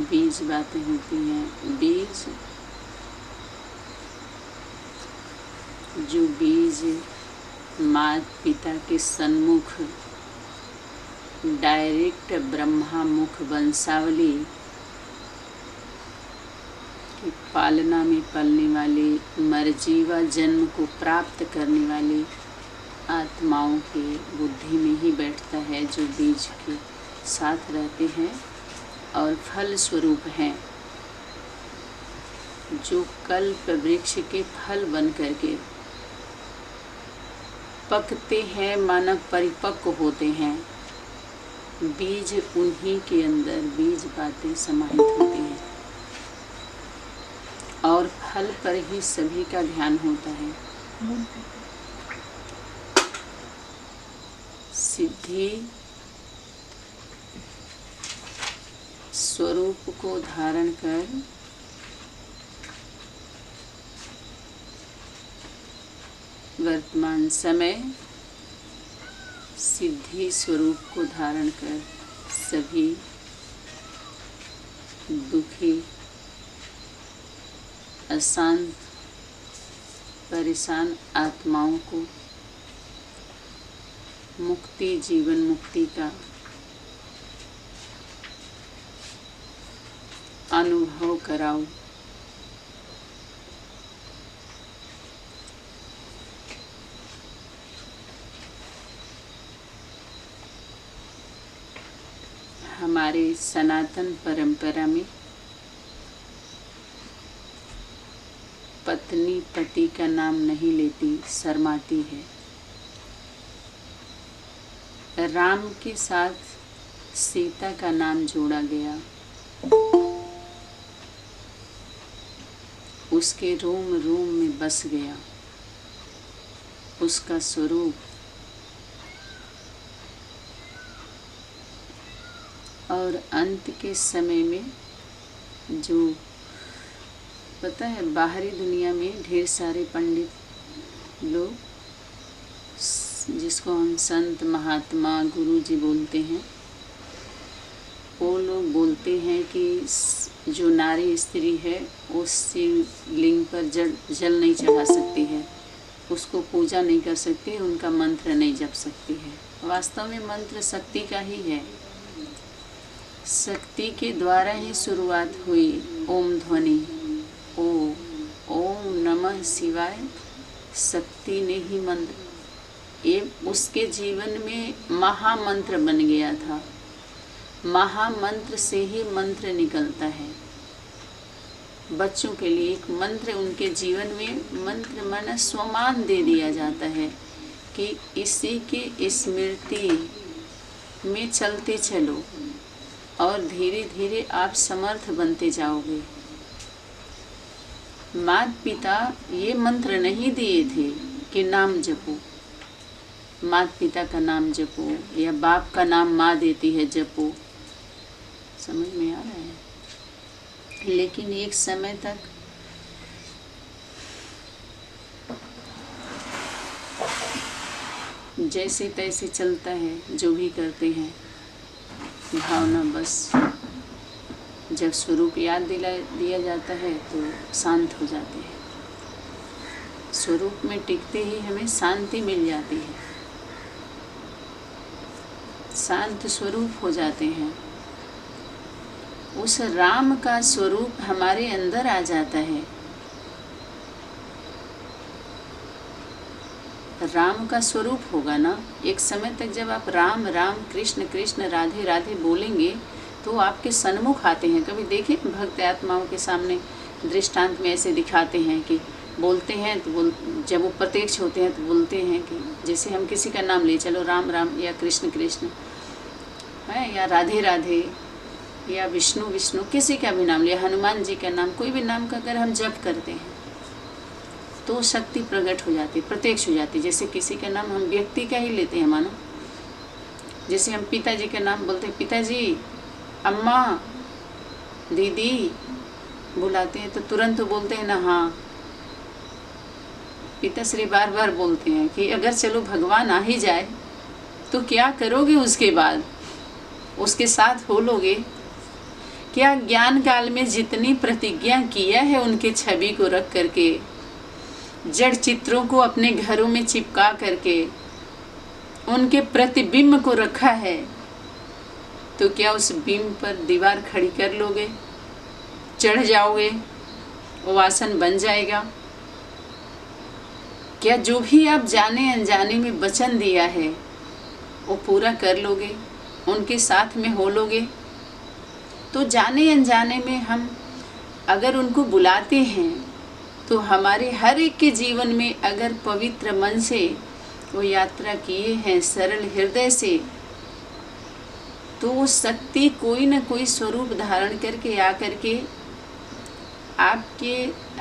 बीज बातें होती हैं। बीज, जो बीज माता पिता के सन्मुख डायरेक्ट ब्रह्मा मुख वंशावली की पालना में पलने वाले मरजीवा जन्म को प्राप्त करने वाली आत्माओं के बुद्धि में ही बैठता है, जो बीज के साथ रहते हैं और फल स्वरूप हैं, जो कल्प वृक्ष के फल बन करके पकते हैं, मानव परिपक्व होते हैं। बीज उन्हीं के अंदर बीज बातें समाहित होती हैं और फल पर ही सभी का ध्यान होता है। सिद्धि स्वरूप को धारण कर वर्तमान समय सिद्धि स्वरूप को धारण कर सभी दुखी, अशांत, परेशान आत्माओं को मुक्ति, जीवन मुक्ति का अनुभव कराओ। हमारे सनातन परंपरा में पत्नी पति का नाम नहीं लेती, शर्माती है। राम के साथ सीता का नाम जोड़ा गया, उसके रोम रोम में बस गया उसका स्वरूप। और अंत के समय में जो पता है, बाहरी दुनिया में ढेर सारे पंडित लोग, जिसको हम संत, महात्मा, गुरु जी बोलते हैं, वो लोग बोलते हैं कि जो नारी स्त्री है वो शिवलिंग पर जल नहीं चढ़ा सकती है, उसको पूजा नहीं कर सकती, उनका मंत्र नहीं जप सकती है। वास्तव में मंत्र शक्ति का ही है। शक्ति के द्वारा ही शुरुआत हुई ओम ध्वनि, ओम नमः शिवाय। शक्ति ने ही मंत्र, ये उसके जीवन में महामंत्र बन गया था। महामंत्र से ही मंत्र निकलता है। बच्चों के लिए एक मंत्र उनके जीवन में मंत्र माना स्वमान दे दिया जाता है कि इसी के स्मृति में चलते चलो और धीरे धीरे आप समर्थ बनते जाओगे। माता पिता ये मंत्र नहीं दिए थे कि नाम जपो, माता पिता का नाम जपो, या बाप का नाम माँ देती है जपो, समझ में आ रहा है। लेकिन एक समय तक जैसे तैसे चलता है, जो भी करते हैं भावना, बस जब स्वरूप याद दिया जाता है तो शांत हो जाते हैं। स्वरूप में टिकते ही हमें शांति मिल जाती है, शांत स्वरूप हो जाते हैं। उस राम का स्वरूप हमारे अंदर आ जाता है। राम का स्वरूप होगा ना, एक समय तक जब आप राम राम, कृष्ण कृष्ण, राधे राधे बोलेंगे तो आपके सन्मुख आते हैं। कभी देखे भक्त आत्माओं के सामने दृष्टांत में ऐसे दिखाते हैं कि बोलते हैं तो जब वो प्रत्यक्ष होते हैं तो बोलते हैं कि जैसे हम किसी का नाम ले चलो, राम राम या कृष्ण कृष्ण है, या राधे राधे, या विष्णु विष्णु, किसी का भी नाम लिया, हनुमान जी का नाम, कोई भी नाम का अगर हम जप करते हैं तो शक्ति प्रकट हो जाती, प्रत्यक्ष हो जाती। जैसे किसी का नाम हम व्यक्ति का ही लेते हैं, मानो जैसे हम पिताजी का नाम बोलते हैं, पिताजी, अम्मा, दीदी बुलाते हैं तो तुरंत तो बोलते हैं ना, हाँ। पिताश्री बार बार बोलते हैं कि अगर चलो भगवान आ ही जाए तो क्या करोगे उसके बाद, उसके साथ हो लोगे। क्या ज्ञान काल में जितनी प्रतिज्ञा किया है उनके छवि को रख करके, जड़ चित्रों को अपने घरों में चिपका करके उनके प्रतिबिंब को रखा है, तो क्या उस बिंब पर दीवार खड़ी कर लोगे? चढ़ जाओगे? वो आसन बन जाएगा? क्या जो भी आप जाने अनजाने में वचन दिया है वो पूरा कर लोगे? उनके साथ में हो लोगे? तो जाने अनजाने में हम अगर उनको बुलाते हैं तो हमारे हर एक के जीवन में अगर पवित्र मन से वो यात्रा किए हैं, सरल हृदय से, तो वो शक्ति कोई न कोई स्वरूप धारण करके आकर के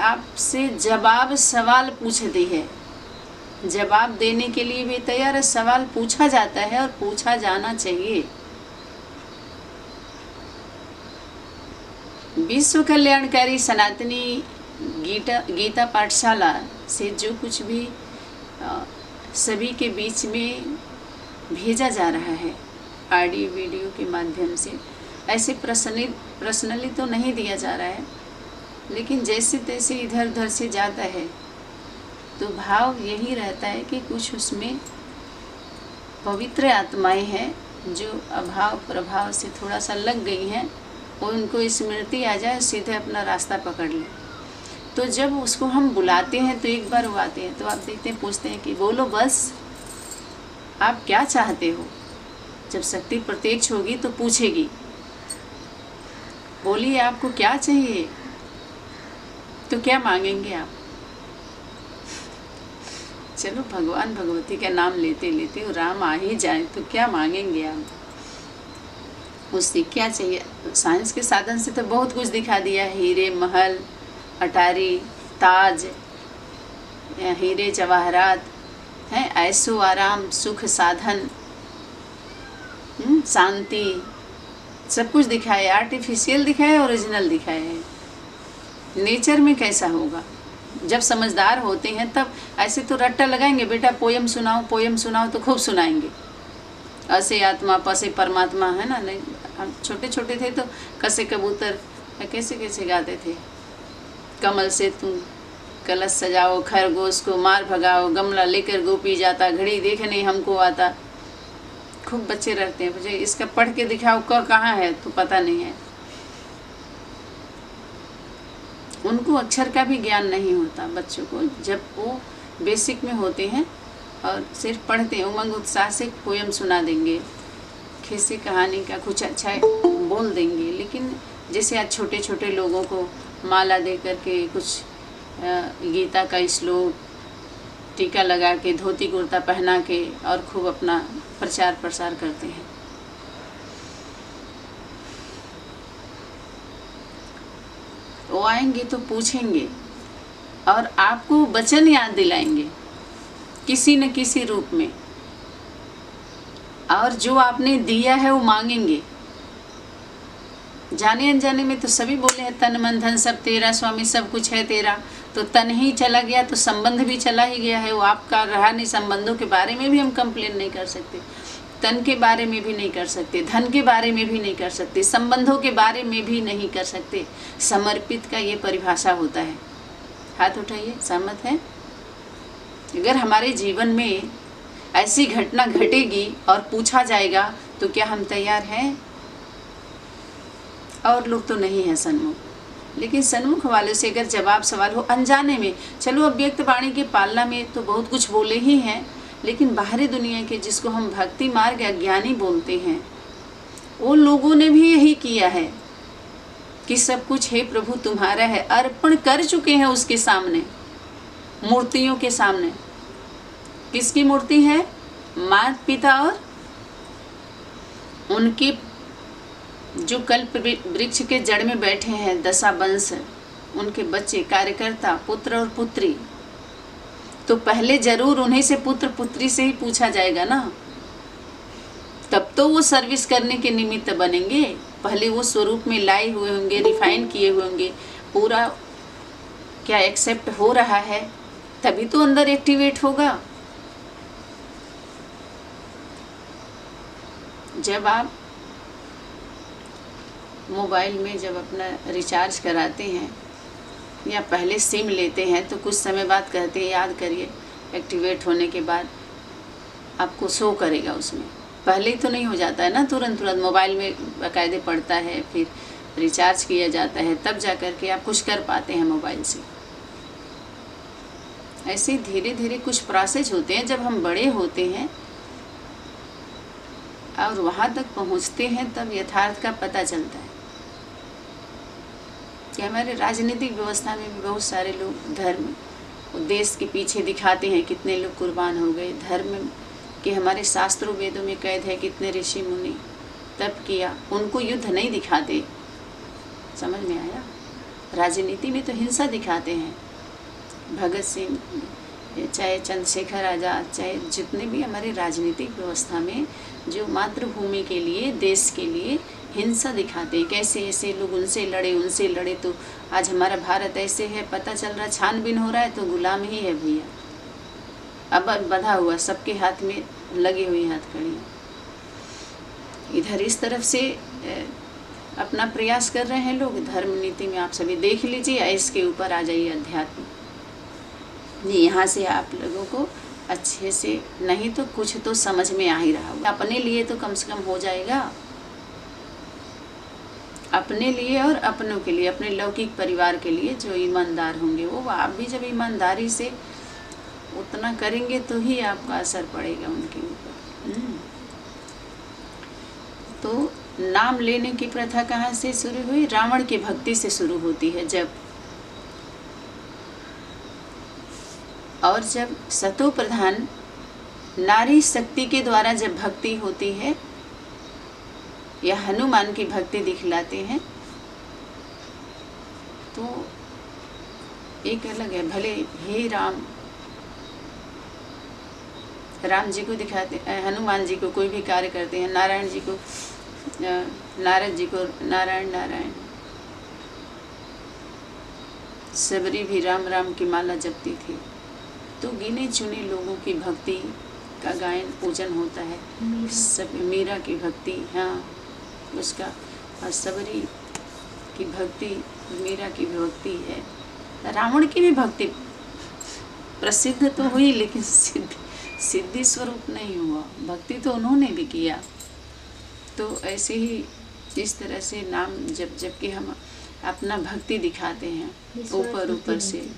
आपसे जवाब सवाल पूछती है। जवाब देने के लिए भी तैयार है। सवाल पूछा जाता है और पूछा जाना चाहिए। विश्व कल्याणकारी सनातनी गीता पाठशाला से जो कुछ भी सभी के बीच में भेजा जा रहा है ऑडियो वीडियो के माध्यम से, ऐसे पर्सनली तो नहीं दिया जा रहा है, लेकिन जैसे तैसे इधर उधर से जाता है तो भाव यही रहता है कि कुछ उसमें पवित्र आत्माएं हैं जो अभाव प्रभाव से थोड़ा सा लग गई हैं, और उनको स्मृति आ जाए, सीधे अपना रास्ता पकड़ लें। तो जब उसको हम बुलाते हैं तो एक बार वो आते हैं, तो आप देखते हैं, पूछते हैं कि बोलो बस आप क्या चाहते हो। जब शक्ति प्रत्यक्ष होगी तो पूछेगी, बोलिए आपको क्या चाहिए, तो क्या मांगेंगे आप? चलो भगवान भगवती का नाम लेते लेते वो राम आ ही जाए तो क्या मांगेंगे आप? उससे क्या चाहिए? साइंस के साधन से तो बहुत कुछ दिखा दिया, हीरे महल, अटारी, ताज, हीरे जवाहरात हैं, ऐशो आराम, सुख साधन, शांति, सब कुछ दिखाया। आर्टिफिशियल दिखाया, ओरिजिनल दिखाया है। नेचर में कैसा होगा? जब समझदार होते हैं तब ऐसे तो रट्टा लगाएंगे, बेटा पोयम सुनाओ तो खूब सुनाएंगे। असे आत्मा पसे परमात्मा, है ना। नहीं, हम छोटे छोटे थे तो कसे कबूतर कैसे कैसे गाते थे। कमल से तुम कलश सजाओ, खरगोश को मार भगाओ, गमला लेकर गोपी जाता, घड़ी देखने हमको आता। खूब बच्चे रहते हैं, मुझे इसका पढ़ के दिखाओ कहाँ है, तो पता नहीं है। उनको अक्षर का भी ज्ञान नहीं होता बच्चों को, जब वो बेसिक में होते हैं और सिर्फ पढ़ते हैं। उमंग उत्साह से पोयम सुना देंगे, किसी कहानी का कुछ अच्छा बोल देंगे। लेकिन जैसे आज छोटे छोटे लोगों को माला दे करके कुछ गीता का श्लोक, टीका लगा के, धोती कुर्ता पहना के और खूब अपना प्रचार प्रसार करते हैं। वो आएंगे तो पूछेंगे और आपको वचन याद दिलाएंगे किसी न किसी रूप में, और जो आपने दिया है वो मांगेंगे। जाने अनजाने में तो सभी बोले हैं तन मन धन सब तेरा स्वामी, सब कुछ है तेरा। तो तन ही चला गया तो संबंध भी चला ही गया है, वो आपका रहा नहीं। संबंधों के बारे में भी हम कंप्लेन नहीं कर सकते, तन के बारे में भी नहीं कर सकते, धन के बारे में भी नहीं कर सकते, संबंधों के बारे में भी नहीं कर सकते। समर्पित का ये परिभाषा होता है। हाथ उठाइए, सहमत है? अगर हमारे जीवन में ऐसी घटना घटेगी और पूछा जाएगा तो क्या हम तैयार हैं? और लोग तो नहीं है सन्मुख, लेकिन सन्मुख वाले से अगर जवाब सवाल हो अनजाने में, चलो अव्यक्त वाणी के पालना में तो बहुत कुछ बोले ही हैं, लेकिन बाहरी दुनिया के जिसको हम भक्ति मार्ग अज्ञानी बोलते हैं, वो लोगों ने भी यही किया है कि सब कुछ हे प्रभु तुम्हारा है, अर्पण कर चुके हैं उसके सामने, मूर्तियों के सामने। किसकी मूर्ति है? माता पिता और उनके जो कल्प वृक्ष के जड़ में बैठे हैं दशा वंश, उनके बच्चे, कार्यकर्ता, पुत्र और पुत्री। तो पहले जरूर उन्हीं से, पुत्र पुत्री से ही पूछा जाएगा ना, तब तो वो सर्विस करने के निमित्त बनेंगे। पहले वो स्वरूप में लाए हुए होंगे, रिफाइन किए हुए होंगे, पूरा क्या एक्सेप्ट हो रहा है, तभी तो अंदर एक्टिवेट होगा। जब आप मोबाइल में जब अपना रिचार्ज कराते हैं या पहले सिम लेते हैं तो कुछ समय बाद कहते हैं याद करिए, एक्टिवेट होने के बाद आपको शो करेगा उसमें। पहले ही तो नहीं हो जाता है ना तुरंत मोबाइल में बाकायदे पड़ता है, फिर रिचार्ज किया जाता है, तब जा कर के आप कुछ कर पाते हैं मोबाइल से। ऐसे धीरे धीरे कुछ प्रोसेस होते हैं। जब हम बड़े होते हैं और वहाँ तक पहुँचते हैं तब यथार्थ का पता चलता है कि हमारे राजनीतिक व्यवस्था में भी बहुत सारे लोग धर्म देश के पीछे दिखाते हैं, कितने लोग कुर्बान हो गए। धर्म के हमारे शास्त्रों वेदों में कैद है, कितने ऋषि मुनि तप किया, उनको युद्ध नहीं दिखाते। समझ में आया? राजनीति में तो हिंसा दिखाते हैं। भगत सिंह, चाहे चंद्रशेखर आज़ाद, चाहे जितने भी हमारे राजनीतिक व्यवस्था में जो मातृभूमि के लिए, देश के लिए हिंसा दिखाते हैं, कैसे ऐसे लोग उनसे लड़े तो आज हमारा भारत ऐसे है, पता चल रहा, छानबीन हो रहा है तो गुलाम ही है भैया। अब बंधा हुआ, सबके हाथ में लगी हुई हथकड़ियाँ। इधर इस तरफ से अपना प्रयास कर रहे हैं लोग। धर्म नीति में आप सभी देख लीजिए, इसके ऊपर आ जाइए अध्यात्म। यहाँ से आप लोगों को अच्छे से, नहीं तो कुछ तो समझ में आ ही रहा होगा। अपने लिए तो कम से कम हो जाएगा, अपने लिए और अपनों के लिए, अपने लौकिक परिवार के लिए जो ईमानदार होंगे वो आप भी जब ईमानदारी से उतना करेंगे तो ही आपका असर पड़ेगा उनके ऊपर। तो नाम लेने की प्रथा कहाँ से शुरू हुई? रावण की भक्ति से शुरू होती है। जब सतो प्रधान नारी शक्ति के द्वारा जब भक्ति होती है या हनुमान की भक्ति दिखलाते हैं तो एक अलग है। भले हे राम जी को दिखाते, हनुमान जी को कोई भी कार्य करते हैं, नारायण जी को, नारद जी को नारायण नारायण, सबरी भी राम राम की माला जपती थी। तो गिने चुने लोगों की भक्ति का गायन पूजन होता है। सब मीरा की भक्ति, हाँ उसका, और सबरी की भक्ति, मीरा की भक्ति है। रावण की भी भक्ति प्रसिद्ध तो हुई लेकिन सिद्धि स्वरूप नहीं हुआ। भक्ति तो उन्होंने भी किया। तो ऐसे ही इस तरह से नाम जब कि हम अपना भक्ति दिखाते हैं ऊपर से।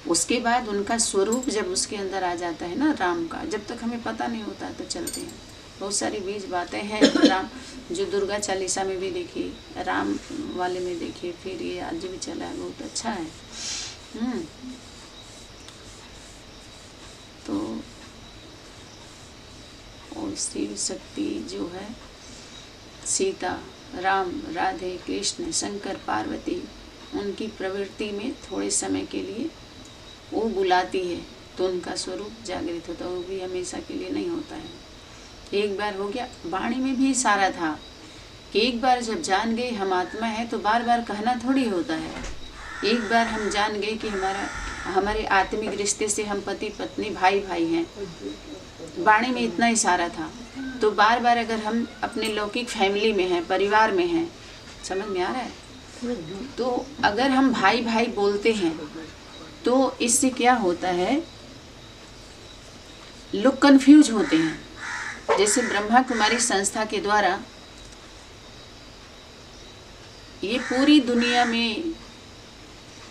उसके बाद उनका स्वरूप जब उसके अंदर आ जाता है ना राम का, जब तक हमें पता नहीं होता तो चलते हैं। बहुत सारी बीज बातें हैं राम, जो दुर्गा चालीसा में भी देखी, राम वाले में देखिए, फिर ये आज भी चला है, बहुत अच्छा है। तो और शिव शक्ति जो है, सीता, राम, राधे, कृष्ण, शंकर, पार्वती, उनकी प्रवृत्ति में थोड़े समय के लिए वो बुलाती है तो उनका स्वरूप जागृत होता है। वो भी हमेशा के लिए नहीं होता है। एक बार हो गया। वाणी में भी इशारा था कि एक बार जब जान गए हम आत्मा है तो बार बार कहना थोड़ी होता है। एक बार हम जान गए कि हमारे आत्मिक रिश्ते से हम पति पत्नी भाई भाई हैं, वाणी में इतना इशारा था। तो बार बार अगर हम अपने लौकिक फैमिली में हैं, परिवार में हैं, समझ में आ रहा है, तो अगर हम भाई भाई बोलते हैं तो इससे क्या होता है, लोग कंफ्यूज होते हैं। जैसे ब्रह्मा कुमारी संस्था के द्वारा ये पूरी दुनिया में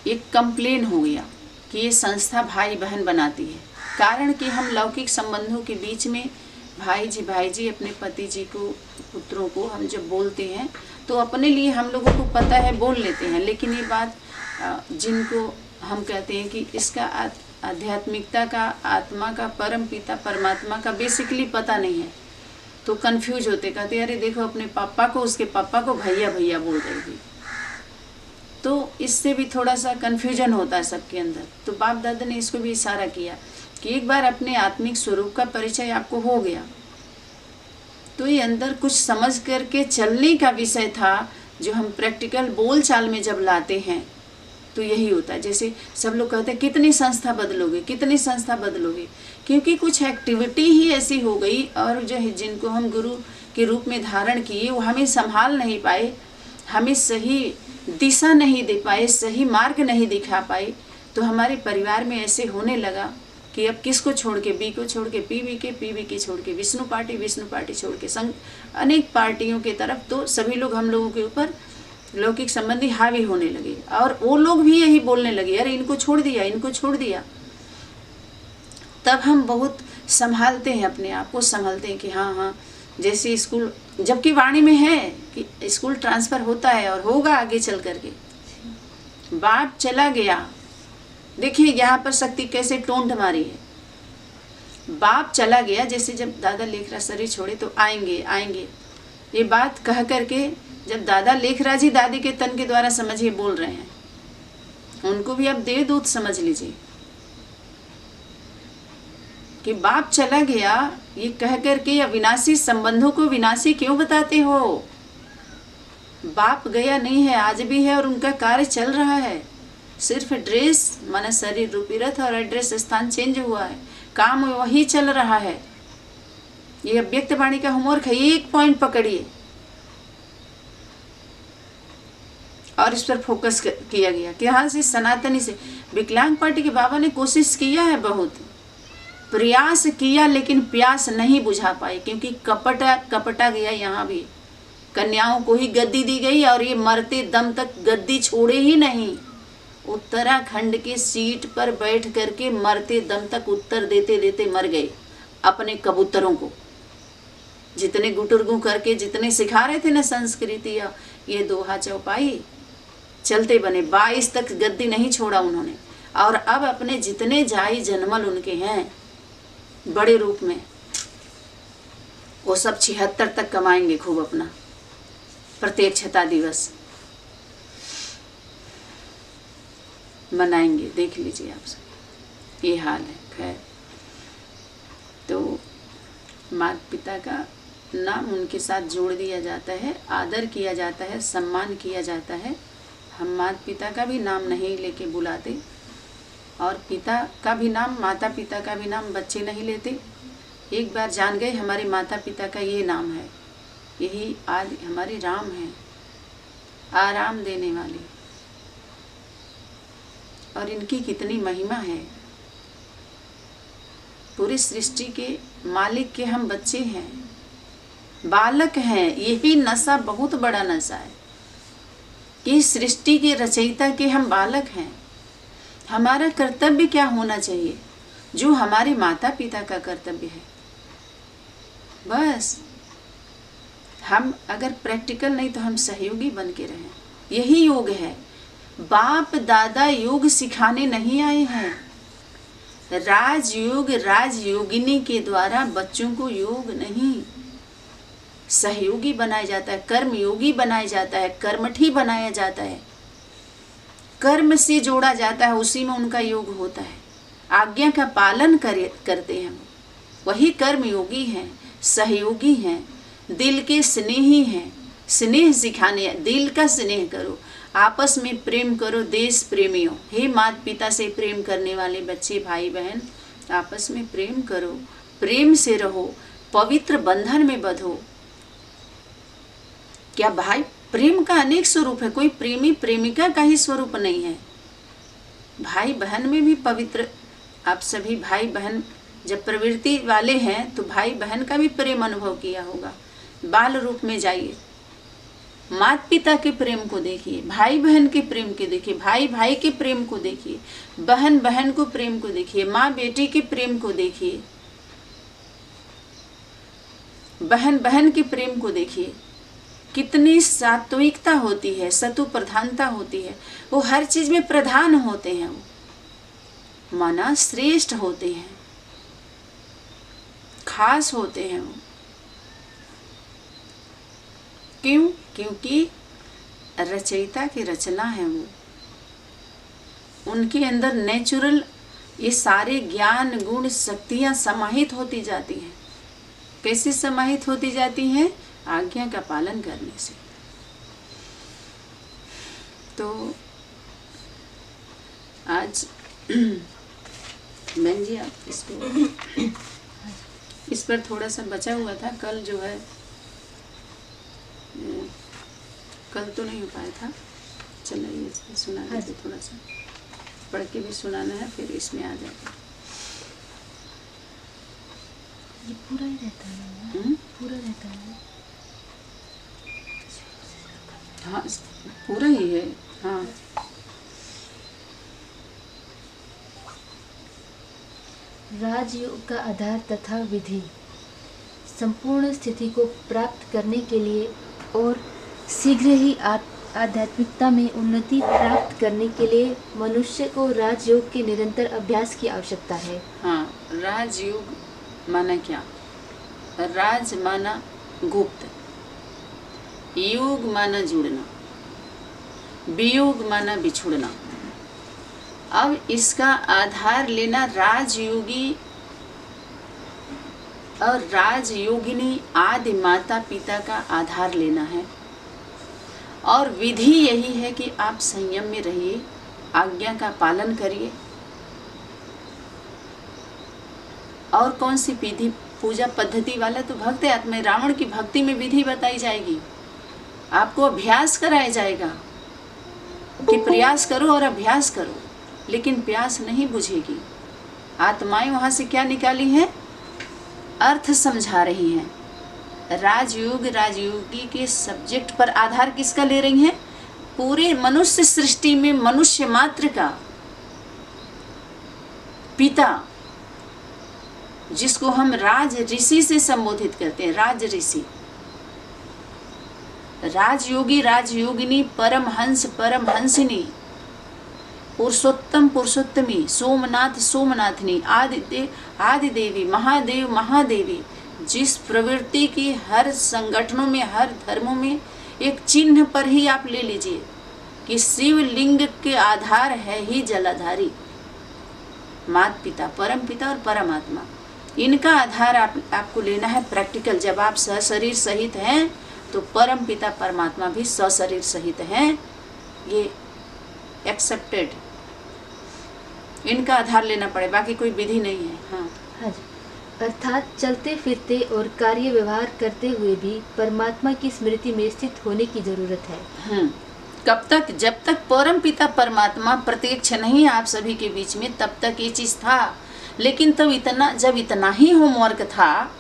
एक कंप्लेन हो गया कि ये संस्था भाई बहन बनाती है। कारण कि हम लौकिक संबंधों के बीच में भाई जी अपने पति जी को, पुत्रों को हम जब बोलते हैं तो अपने लिए हम लोगों को पता है, बोल लेते हैं। लेकिन ये बात जिनको हम कहते हैं कि इसका आध्यात्मिकता का, आत्मा का, परम पिता परमात्मा का बेसिकली पता नहीं है, तो कंफ्यूज होते, कहते अरे देखो अपने पापा को, उसके पापा को भैया भैया बोल रही थी। तो इससे भी थोड़ा सा कंफ्यूजन होता है सबके अंदर। तो बाप दादा ने इसको भी इशारा किया कि एक बार अपने आत्मिक स्वरूप का परिचय आपको हो गया तो ये अंदर कुछ समझ करके चलने का विषय था, जो हम प्रैक्टिकल बोल चाल में जब लाते हैं तो यही होता है। जैसे सब लोग कहते हैं कितनी संस्था बदलोगे, कितनी संस्था बदलोगे, क्योंकि कुछ एक्टिविटी ही ऐसी हो गई और जो है जिनको हम गुरु के रूप में धारण किए, वो हमें संभाल नहीं पाए, हमें सही दिशा नहीं दे पाए, सही मार्ग नहीं दिखा पाए, तो हमारे परिवार में ऐसे होने लगा कि अब किसको छोड़ के, बी को छोड़ के पीवी के छोड़ के विष्णु पार्टी छोड़ के संग अनेक पार्टियों के तरफ, तो सभी लोग हम लोगों के ऊपर लौकिक संबंधी हावी होने लगे। और वो लोग भी यही बोलने लगे, अरे इनको छोड़ दिया। तब हम बहुत संभालते हैं, अपने आप को संभालते हैं कि हाँ, जैसे स्कूल, जबकि वाणी में है कि स्कूल ट्रांसफ़र होता है और होगा आगे चल करके। बाप चला गया, देखिए यहाँ पर शक्ति कैसे टोंट मारी है। बाप चला गया, जैसे जब दादा लेखराज शरीर छोड़े तो आएंगे ये बात कह करके, जब दादा लेखराज जी दादी के तन के द्वारा समझिए बोल रहे हैं, उनको भी अब देवदूत समझ लीजिए कि बाप चला गया, ये कह करके अविनाशी संबंधों को विनाशी क्यों बताते हो। बाप गया नहीं है, आज भी है और उनका कार्य चल रहा है। सिर्फ ड्रेस माना शरीर रूपी रथ और एड्रेस स्थान चेंज हुआ है, काम वही चल रहा है। ये अव्यक्त वाणी का होमवर्क है, एक पॉइंट पकड़िए और इस पर फोकस किया गया कि हाँ से सनातनी से। विकलांग पार्टी के बाबा ने कोशिश किया है, बहुत प्रयास किया, लेकिन प्यास नहीं बुझा पाए, क्योंकि कपटा गया। यहाँ भी कन्याओं को ही गद्दी दी गई और ये मरते दम तक गद्दी छोड़े ही नहीं। उत्तराखंड के सीट पर बैठ करके मरते दम तक उत्तर देते देते मर गए अपने कबूतरों को। जितने गुटुरगु करके जितने सिखा रहे थे ना संस्कृति या ये दोहा चौपाई, चलते बने। 22 तक गद्दी नहीं छोड़ा उन्होंने। और अब अपने जितने जाई जनमल उनके हैं बड़े रूप में, वो सब 76 तक कमाएंगे खूब अपना प्रत्यक्षता दिवस मनाएंगे। देख लीजिए आप सब, ये हाल है। खैर, तो माता पिता का नाम उनके साथ जोड़ दिया जाता है, आदर किया जाता है, सम्मान किया जाता है। हम माता पिता का भी नाम नहीं लेके बुलाते, और पिता का भी नाम, माता पिता का भी नाम बच्चे नहीं लेते। एक बार जान गए हमारे माता पिता का ये नाम है, यही आज हमारे राम हैं, आराम देने वाले। और इनकी कितनी महिमा है। पूरी सृष्टि के मालिक के हम बच्चे हैं, बालक हैं। यही नशा बहुत बड़ा नशा है कि सृष्टि के रचयिता के हम बालक हैं। हमारा कर्तव्य क्या होना चाहिए, जो हमारे माता पिता का कर्तव्य है। बस हम अगर प्रैक्टिकल नहीं तो हम सहयोगी बन के रहें, यही योग है। बाप दादा योग सिखाने नहीं आए हैं। राजयोग राजयोगिनी के द्वारा बच्चों को योग नहीं, सहयोगी बनाया जाता है, कर्मयोगी बनाया जाता है, कर्मठी बनाया जाता है, कर्म से जोड़ा जाता है, उसी में उनका योग होता है। आज्ञा का पालन करते हैं, वही कर्मयोगी हैं, सहयोगी हैं, दिल के स्नेही हैं। स्नेह सिखाने, दिल का स्नेह करो, आपस में प्रेम करो। देश प्रेमियों, हे माता पिता से प्रेम करने वाले बच्चे भाई बहन, आपस में प्रेम करो, प्रेम से रहो, पवित्र बंधन में बंधो। क्या भाई, प्रेम का अनेक स्वरूप है, कोई प्रेमी प्रेमिका का ही स्वरूप नहीं है। भाई बहन में भी पवित्र, आप सभी भाई बहन जब प्रवृत्ति वाले हैं तो भाई बहन का भी प्रेम अनुभव किया होगा। बाल रूप में जाइए, माता पिता के प्रेम को देखिए, भाई बहन के प्रेम को देखिए, भाई भाई के प्रेम को देखिए, बहन बहन को प्रेम को देखिए, माँ बेटी के प्रेम को देखिए, बहन बहन के प्रेम को देखिए। कितनी सात्विकता होती है, सतु प्रधानता होती है। वो हर चीज में प्रधान होते हैं, वो माना श्रेष्ठ होते हैं, खास होते हैं वो। क्यों? क्योंकि रचयिता की रचना है वो। उनके अंदर नेचुरल ये सारे ज्ञान गुण शक्तियाँ समाहित होती जाती हैं। कैसे समाहित होती जाती हैं? आज्ञा का पालन करने से। तो आज बहन जी आप इसको इस पर थोड़ा सा बचा हुआ था, कल जो है कल तो नहीं हो पाया था। चलिए इसमें सुना दीजिए, थोड़ा सा पढ़ के भी सुनाना है, फिर इसमें आ जाएगा। ये पूरा ही रहता है। पूरा रहता है। हाँ पूरा ही है। हाँ राजयोग का आधार तथा विधि। संपूर्ण स्थिति को प्राप्त करने के लिए और शीघ्र ही आध्यात्मिकता में उन्नति प्राप्त करने के लिए मनुष्य को राजयोग के निरंतर अभ्यास की आवश्यकता है। हाँ, राजयोग माना क्या? राज माना गुप्त, योग माना जुड़ना, वियोग माना बिछुड़ना। अब इसका आधार लेना राजयोगी और राजयोगिनी आदि माता पिता का आधार लेना है। और विधि यही है कि आप संयम में रहिए, आज्ञा का पालन करिए। और कौन सी विधि पूजा पद्धति वाला? तो भक्त आत्मा में रावण की भक्ति में विधि बताई जाएगी, आपको अभ्यास कराया जाएगा कि प्रयास करो और अभ्यास करो, लेकिन प्यास नहीं बुझेगी। आत्माएं वहां से क्या निकाली हैं? अर्थ समझा रही हैं। राजयोग राजयोगी के सब्जेक्ट पर आधार किसका ले रही हैं? पूरे मनुष्य सृष्टि में मनुष्य मात्र का पिता, जिसको हम राज ऋषि से संबोधित करते हैं, राज ऋषि, राजयोगी राजयोगिनी, परमहंस परमहंसिनी, पुरुषोत्तम पुरुषोत्तमी, सोमनाथ सोमनाथनी, आदि देवी, महादेव महादेवी, जिस प्रवृत्ति की हर संगठनों में, हर धर्मों में एक चिन्ह पर ही आप ले लीजिए कि शिवलिंग के आधार है ही जलाधारी, माता पिता, परम पिता और परमात्मा। इनका आधार आपको लेना है प्रैक्टिकल। जब आप सशरीर सहित हैं तो परम पिता परमात्मा भी सशरीर सहित हैं, ये एक्सेप्टेड। इनका आधार लेना पड़े, बाकी कोई विधि नहीं है। हाँ जी, अर्थात चलते फिरते और कार्य व्यवहार करते हुए भी परमात्मा की स्मृति में स्थित होने की जरूरत है। कब तक? जब तक परम पिता परमात्मा प्रत्यक्ष नहीं आप सभी के बीच में, तब तक ये चीज था। लेकिन तब जब इतना ही होमवर्क था,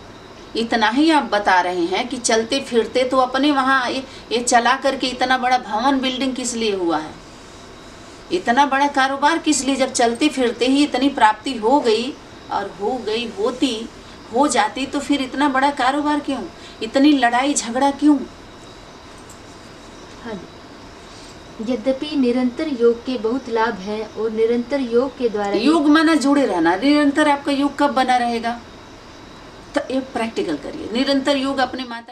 इतना ही आप बता रहे हैं कि चलते फिरते, तो अपने वहाँ ये चला करके इतना बड़ा भवन बिल्डिंग किस लिए हुआ है? इतना बड़ा कारोबार किस लिए? जब चलते फिरते ही इतनी प्राप्ति हो गई, और हो जाती तो फिर इतना बड़ा कारोबार क्यों? इतनी लड़ाई झगड़ा क्यों? हाँ, यद्यपि निरंतर योग के बहुत लाभ हैं और निरंतर योग के द्वारा योग माना जुड़े रहना। निरंतर आपका योग कब बना रहेगा? तो ये प्रैक्टिकल करिए। निरंतर योग अपने माता